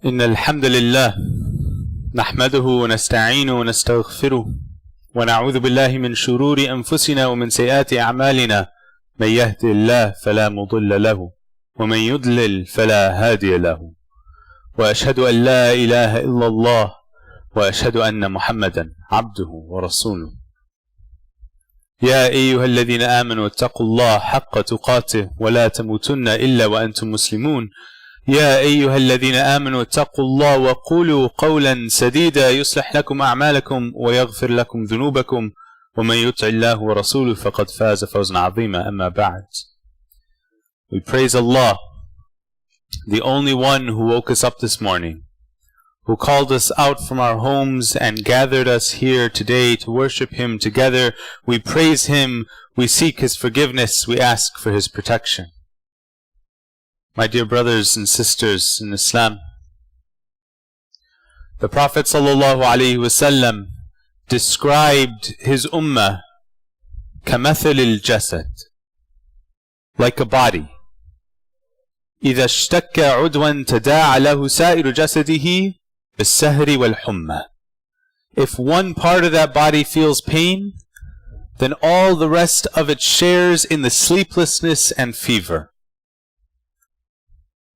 إن الحمد لله نحمده ونستعينه ونستغفره ونعوذ بالله من شرور أنفسنا ومن سيئات أعمالنا من يهد الله فلا مضل له ومن يضلل فلا هادي له وأشهد أن لا إله إلا الله وأشهد أن محمدا عبده ورسوله يا أيها الذين آمنوا اتقوا الله حق تقاته ولا تموتن إلا وأنتم مسلمون يا أيها الذين آمنوا اتقوا الله وقولوا قولا سديدا يصلح لكم أعمالكم ويغفر لكم ذنوبكم ومن يطع الله ورسوله فقد فاز فوزا عظيما. أما بعد. We praise Allah, the only one who woke us up this morning, who called us out from our homes and gathered us here today to worship Him together. We praise Him, we seek His forgiveness, we ask for His protection. My dear brothers and sisters in Islam, the Prophet ﷺ described his ummah كَمَثَلِ الْجَسَدِ, like a body. إِذَا اشْتَكَّ عُدْوًا تَدَاعَ لَهُ سَائِرُ جَسَدِهِ بِالسَّهْرِ وَالْحُمَّةِ. If one part of that body feels pain, then all the rest of it shares in the sleeplessness and fever.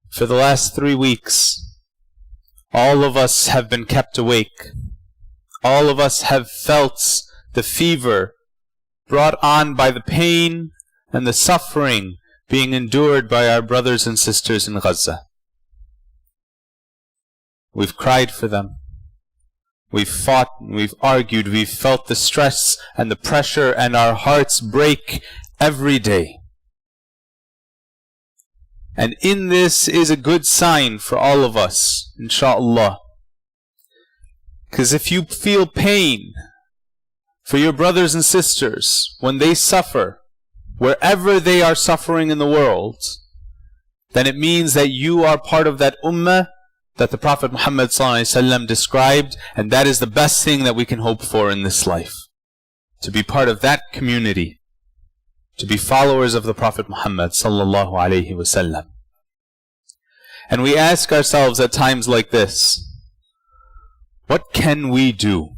For the last 3 weeks, all of us have been kept awake. All of us have felt the fever brought on by the pain and the suffering being endured by our brothers and sisters in Gaza. We've cried for them. We've fought, we've argued, we've felt the stress and the pressure, and our hearts break every day. And in this is a good sign for all of us, inshaAllah. Because if you feel pain for your brothers and sisters when they suffer, wherever they are suffering in the world, then it means that you are part of that ummah that the Prophet Muhammad ﷺ described, and that is the best thing that we can hope for in this life. To be part of that community, to be followers of the Prophet Muhammad ﷺ. And we ask ourselves at times like this, what can we do?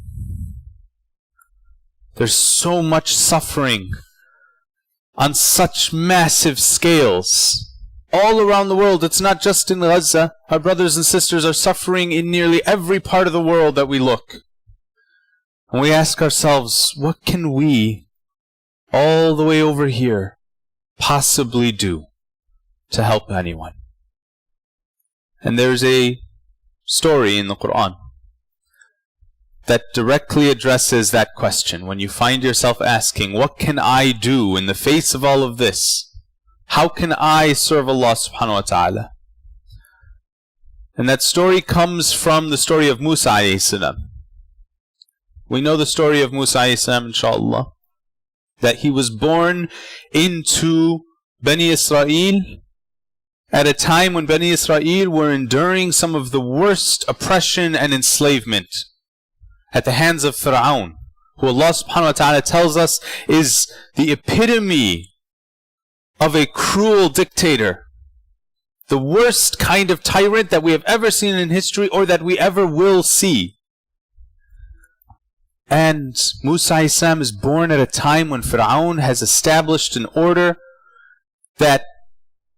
There's so much suffering on such massive scales all around the world. It's not just in Gaza. Our brothers and sisters are suffering in nearly every part of the world that we look. And we ask ourselves, what can we, all the way over here, possibly do to help anyone? And there's a story in the Quran that directly addresses that question. When you find yourself asking, what can I do in the face of all of this? How can I serve Allah subhanahu wa ta'ala? And that story comes from the story of Musa alayhi salam. We know the story of Musa alayhi salam, inshaAllah, that he was born into Bani Israel at a time when Bani Israel were enduring some of the worst oppression and enslavement at the hands of Fir'aun, who Allah subhanahu wa ta'ala tells us is the epitome of a cruel dictator, the worst kind of tyrant that we have ever seen in history or that we ever will see. And Musa alayhi salam is born at a time when Fir'aun has established an order that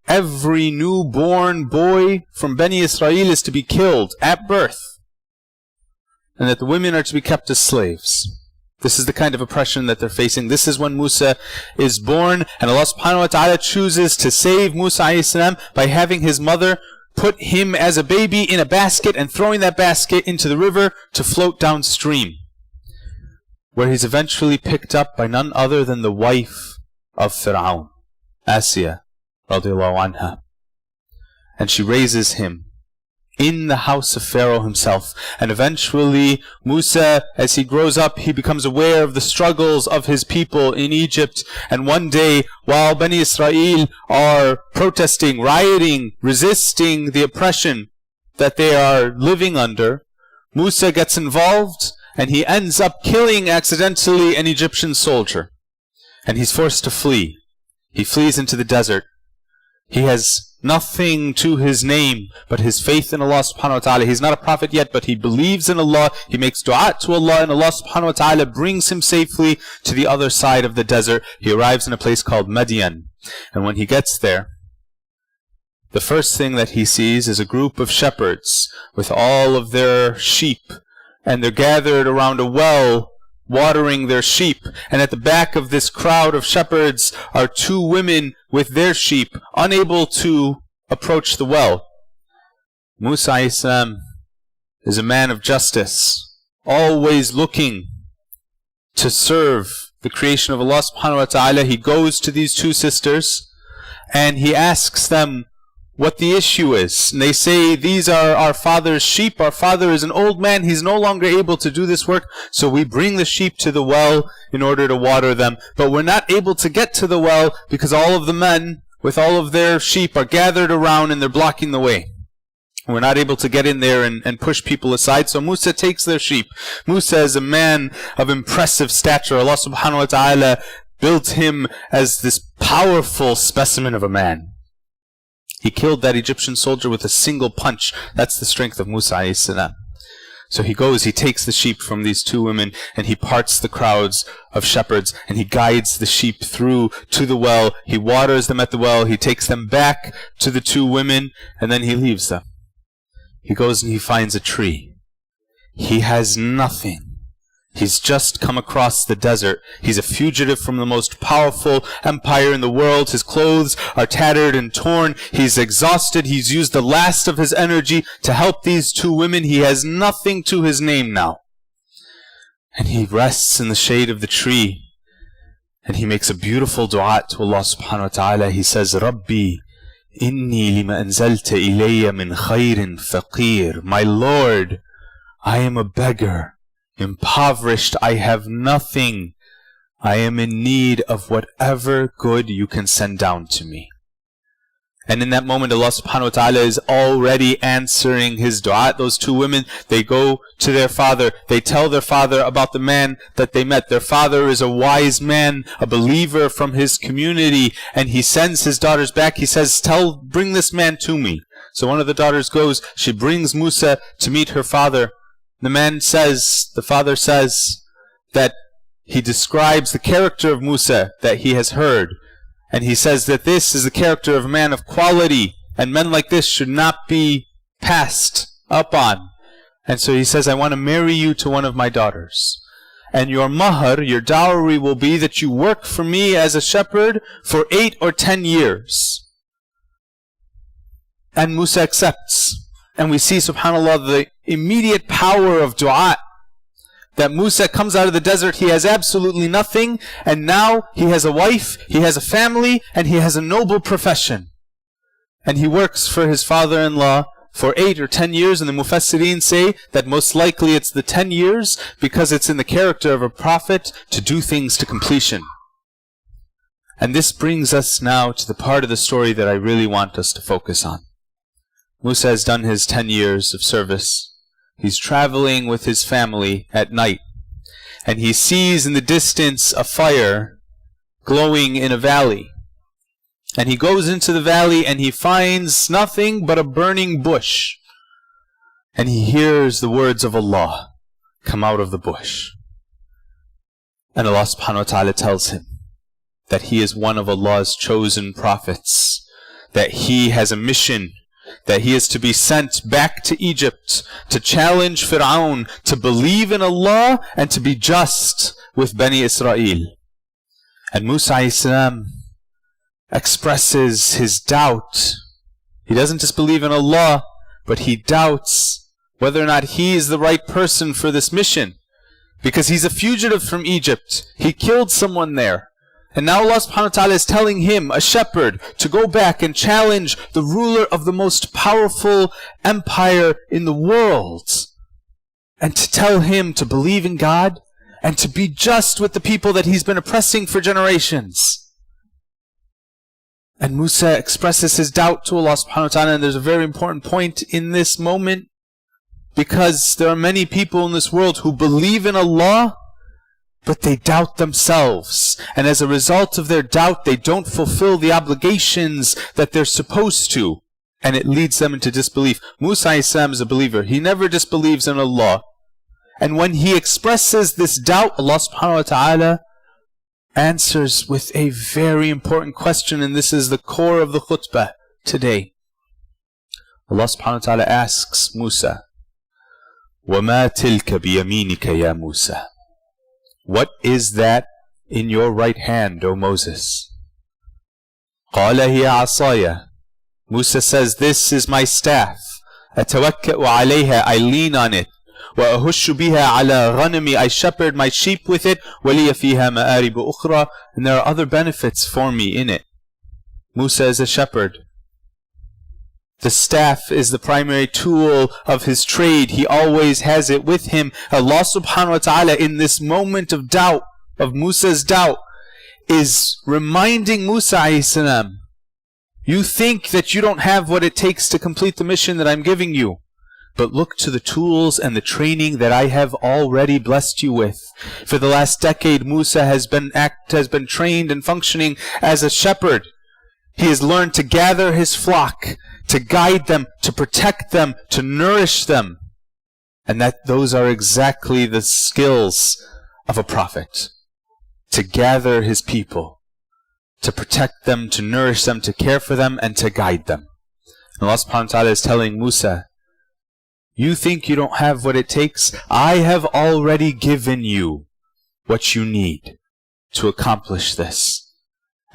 every newborn boy from Bani Israel is to be killed at birth, and that the women are to be kept as slaves. This is the kind of oppression that they're facing. This is when Musa is born, and Allah subhanahu wa ta'ala chooses to save Musa alayhi salam by having his mother put him as a baby in a basket and throwing that basket into the river to float downstream, where he's eventually picked up by none other than the wife of Fir'aun, Asiyah radiallahu anha. And she raises him in the house of Pharaoh himself. And eventually Musa, as he grows up, he becomes aware of the struggles of his people in Egypt. And one day, while Bani Israel are protesting, rioting, resisting the oppression that they are living under, Musa gets involved and he ends up killing accidentally an Egyptian soldier. And he's forced to flee. He flees into the desert. He has nothing to his name but his faith in Allah subhanahu wa ta'ala. He's not a prophet yet, but he believes in Allah. He makes dua to Allah, and Allah subhanahu wa ta'ala brings him safely to the other side of the desert. He arrives in a place called Madian. And when he gets there, the first thing that he sees is a group of shepherds with all of their sheep. And they're gathered around a well, watering their sheep. And at the back of this crowd of shepherds are two women with their sheep, unable to approach the well. Musa a.s. is a man of justice, always looking to serve the creation of Allah subhanahu wa ta'ala. He goes to these two sisters and he asks them what the issue is. And they say, these are our father's sheep. Our father is an old man. He's no longer able to do this work. So we bring the sheep to the well in order to water them. But we're not able to get to the well because all of the men with all of their sheep are gathered around and they're blocking the way. We're not able to get in there and push people aside. So Musa takes their sheep. Musa is a man of impressive stature. Allah subhanahu wa ta'ala built him as this powerful specimen of a man. He killed that Egyptian soldier with a single punch. That's the strength of Musa a.s. So he goes, he takes the sheep from these two women, and he parts the crowds of shepherds, and he guides the sheep through to the well. He waters them at the well. He takes them back to the two women, and then he leaves them. He goes and he finds a tree. He has nothing. He's just come across the desert. He's a fugitive from the most powerful empire in the world. His clothes are tattered and torn. He's exhausted. He's used the last of his energy to help these two women. He has nothing to his name now. And he rests in the shade of the tree. And he makes a beautiful dua to Allah subhanahu wa ta'ala. He says, Rabbi, inni lima anzalta ilayya min khayrin faqir. My Lord, I am a beggar, impoverished, I have nothing. I am in need of whatever good you can send down to me. And in that moment, Allah subhanahu wa ta'ala is already answering his dua. Those two women, they go to their father. They tell their father about the man that they met. Their father is a wise man, a believer from his community. And he sends his daughters back. He says, bring this man to me. So one of the daughters goes. She brings Musa to meet her father. The father says that he describes the character of Musa that he has heard. And he says that this is the character of a man of quality, and men like this should not be passed up on. And so he says, I want to marry you to one of my daughters. And your mahar, your dowry, will be that you work for me as a shepherd for 8 or 10 years. And Musa accepts. And we see, subhanAllah, the immediate power of dua. That Musa comes out of the desert, he has absolutely nothing, and now he has a wife, he has a family, and he has a noble profession. And he works for his father-in-law for 8 or 10 years, and the Mufassirin say that most likely it's the 10 years because it's in the character of a prophet to do things to completion. And this brings us now to the part of the story that I really want us to focus on. Musa has done his 10 years of service. He's traveling with his family at night, and he sees in the distance a fire glowing in a valley. And he goes into the valley and he finds nothing but a burning bush. And he hears the words of Allah come out of the bush. And Allah subhanahu wa ta'ala tells him that he is one of Allah's chosen prophets, that he has a mission, that he is to be sent back to Egypt to challenge Fir'aun to believe in Allah and to be just with Bani Israel. And Musa a.s. expresses his doubt. He doesn't just believe in Allah, but he doubts whether or not he is the right person for this mission. Because he's a fugitive from Egypt. He killed someone there. And now Allah subhanahu wa ta'ala is telling him, a shepherd, to go back and challenge the ruler of the most powerful empire in the world. And to tell him to believe in God and to be just with the people that he's been oppressing for generations. And Musa expresses his doubt to Allah subhanahu wa ta'ala, and there's a very important point in this moment, because there are many people in this world who believe in Allah, but they doubt themselves. And as a result of their doubt, they don't fulfill the obligations that they're supposed to. And it leads them into disbelief. Musa is a believer. He never disbelieves in Allah. And when he expresses this doubt, Allah subhanahu wa ta'ala answers with a very important question. And this is the core of the khutbah today. Allah subhanahu wa ta'ala asks Musa, وَمَا تِلْكَ بِيَمِينِكَ يَا مُوسَى? What is that in your right hand, O Moses? قَالَ هِيَ عَصَايَ. Musa says, this is my staff. أَتَوَكَّأُ عَلَيْهَا. I lean on it. وَأَهُشُّ بِهَا عَلَى غَنَمِي. I shepherd my sheep with it. وَلِيَ فِيهَا مَآرِبُ أُخْرَى. And there are other benefits for me in it. Musa is a shepherd. The staff is the primary tool of his trade. He always has it with him. Allah subhanahu wa ta'ala, in this moment of doubt, of Musa's doubt, is reminding Musa alayhi salam, you think that you don't have what it takes to complete the mission that I'm giving you. But look to the tools and the training that I have already blessed you with. For the last decade, Musa has been trained and functioning as a shepherd. He has learned to gather his flock, to guide them, to protect them, to nourish them. And that those are exactly the skills of a prophet. To gather his people, to protect them, to nourish them, to care for them, and to guide them. And Allah subhanahu wa ta'ala is telling Musa, you think you don't have what it takes? I have already given you what you need to accomplish this.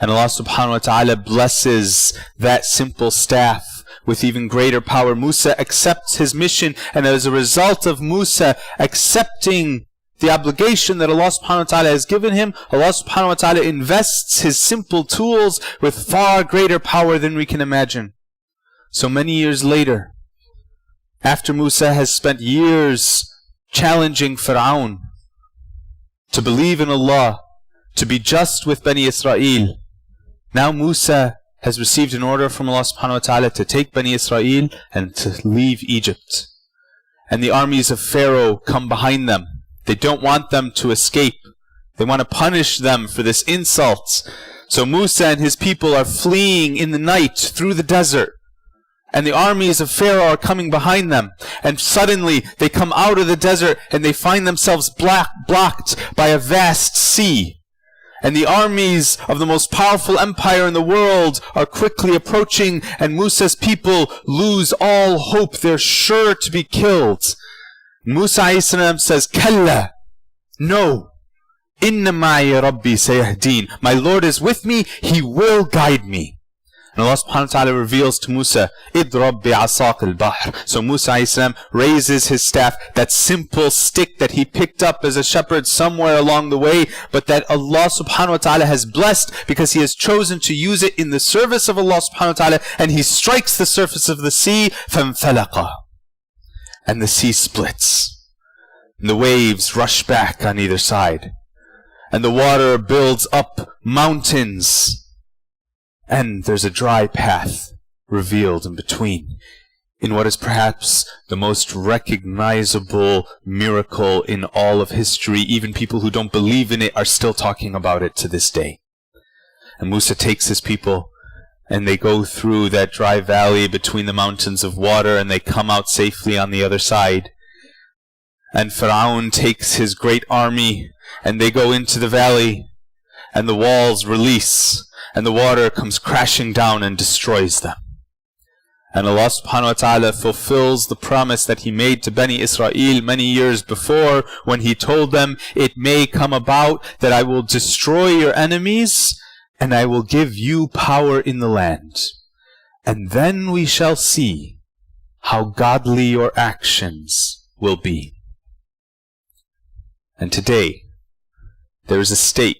And Allah subhanahu wa ta'ala blesses that simple staff with even greater power. Musa accepts his mission, and as a result of Musa accepting the obligation that Allah subhanahu wa ta'ala has given him, Allah subhanahu wa ta'ala invests his simple tools with far greater power than we can imagine. So many years later, after Musa has spent years challenging Fir'aun to believe in Allah, to be just with Bani Israel, now Musa has received an order from Allah subhanahu wa ta'ala to take Bani Israel and to leave Egypt. And the armies of Pharaoh come behind them. They don't want them to escape. They want to punish them for this insult. So Musa and his people are fleeing in the night through the desert. And the armies of Pharaoh are coming behind them. And suddenly they come out of the desert and they find themselves blocked by a vast sea. And the armies of the most powerful empire in the world are quickly approaching, and Musa's people lose all hope. They're sure to be killed. Musa a.s. says, Kalla, no. Inna ma'i Rabbi sayahdeen. My Lord is with me, He will guide me. And Allah subhanahu wa ta'ala reveals to Musa, Idrab bi'asaq al-bahr. So Musa a.s. raises his staff, that simple stick that he picked up as a shepherd somewhere along the way, but that Allah subhanahu wa ta'ala has blessed because he has chosen to use it in the service of Allah subhanahu wa ta'ala, and he strikes the surface of the sea, فَانْفَلَقَ. And the sea splits. And the waves rush back on either side. And the water builds up mountains. And there's a dry path revealed in between, in what is perhaps the most recognizable miracle in all of history. Even people who don't believe in it are still talking about it to this day. And Musa takes his people, and they go through that dry valley between the mountains of water, and they come out safely on the other side. And Pharaoh takes his great army, and they go into the valley, and the walls release, and the water comes crashing down and destroys them. And Allah subhanahu wa ta'ala fulfills the promise that He made to Bani Israel many years before, when He told them, it may come about that I will destroy your enemies, and I will give you power in the land. And then we shall see how godly your actions will be. And today, there is a state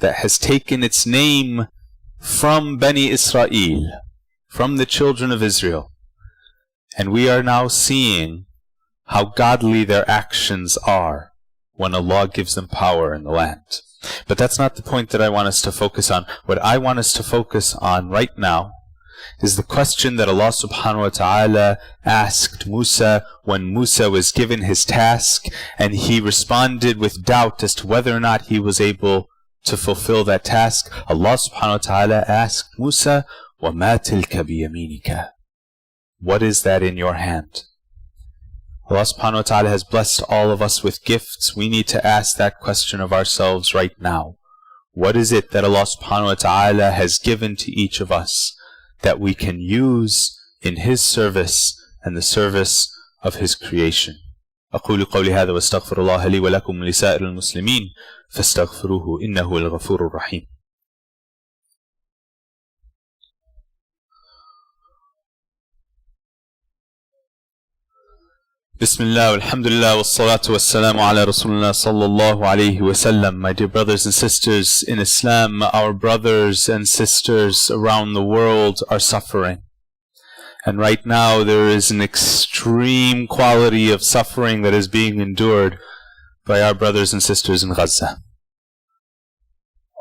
that has taken its name from Bani Israel, from the children of Israel. And we are now seeing how godly their actions are when Allah gives them power in the land. But that's not the point that I want us to focus on. What I want us to focus on right now is the question that Allah subhanahu wa ta'ala asked Musa when Musa was given his task and he responded with doubt as to whether or not he was able to fulfill that task. Allah subhanahu wa ta'ala asked Musa, وَمَا تِلْكَ بِيَمِينِكَ? What is that in your hand? Allah subhanahu wa ta'ala has blessed all of us with gifts. We need to ask that question of ourselves right now. What is it that Allah subhanahu wa ta'ala has given to each of us that we can use in His service and the service of His creation? أقول قولي هذا واستغفر الله لي ولكم ولسائر المسلمين فاستغفروه إنه الغفور الرحيم. Bismillah, alhamdulillah, wassalatu wassalamu ala rasulullah sallallahu alayhi wasallam. My dear brothers and sisters in Islam, our brothers and sisters around the world are suffering. And right now there is an extreme quality of suffering that is being endured by our brothers and sisters in Gaza.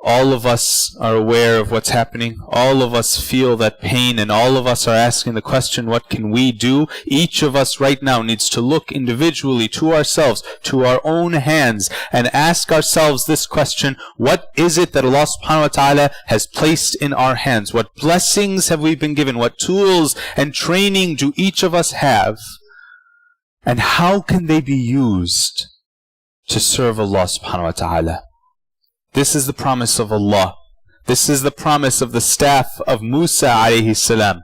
All of us are aware of what's happening. All of us feel that pain, and all of us are asking the question, what can we do? Each of us right now needs to look individually to ourselves, to our own hands, and ask ourselves this question: what is it that Allah subhanahu wa ta'ala has placed in our hands? What blessings have we been given? What tools and training do each of us have? And how can they be used to serve Allah subhanahu wa ta'ala? This is the promise of Allah. This is the promise of the staff of Musa alayhi salam.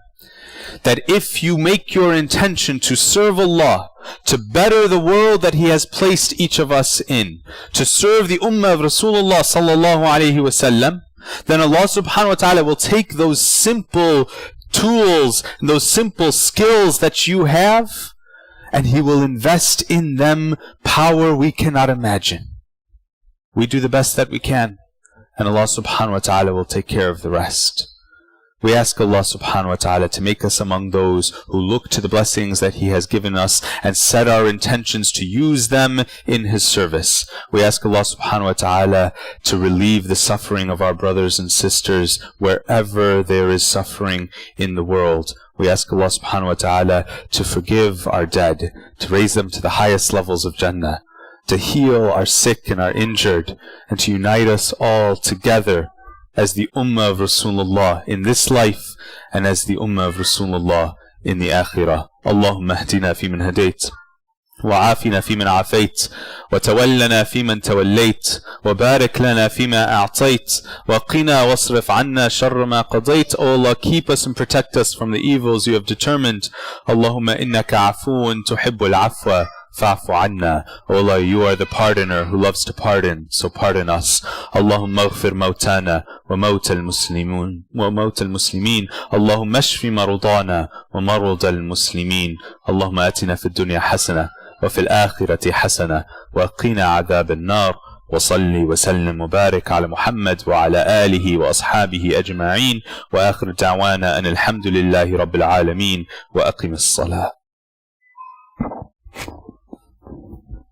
That if you make your intention to serve Allah, to better the world that He has placed each of us in, to serve the ummah of Rasulullah sallallahu alayhi wasallam, then Allah subhanahu wa ta'ala will take those simple tools, those simple skills that you have, and He will invest in them power we cannot imagine. We do the best that we can, and Allah subhanahu wa ta'ala will take care of the rest. We ask Allah subhanahu wa ta'ala to make us among those who look to the blessings that He has given us and set our intentions to use them in His service. We ask Allah subhanahu wa ta'ala to relieve the suffering of our brothers and sisters wherever there is suffering in the world. We ask Allah subhanahu wa ta'ala to forgive our dead, to raise them to the highest levels of Jannah, to heal our sick and our injured, and to unite us all together as the ummah of Rasulullah in this life and as the ummah of Rasulullah in the akhirah. Allahumma hdina fi man hadayt, wa afina fi man afayt, wa tawallana fi man tawallayt, wa barik lana fi ma a'tayt, wa qina wasrif anna sharra ma qadayt. O Allah, keep us and protect us from the evils You have determined. Allahumma innaka afuun tuhibbul afwa fa'fu anna. O Allah, You are the pardoner who loves to pardon, so pardon us. Allahumma aghfir mawtana wa mawt al-muslimin Allahumma ashfi marudana wa marud al-muslimin. Allahumma atina fi dunya hasana wa fil akhirati hasana wa qina adhab an-nar. وصلي وسلم وبارك على محمد وعلى آله وأصحابه أجمعين وآخر دعوانا أن الحمد لله رب العالمين وأقم الصلاة.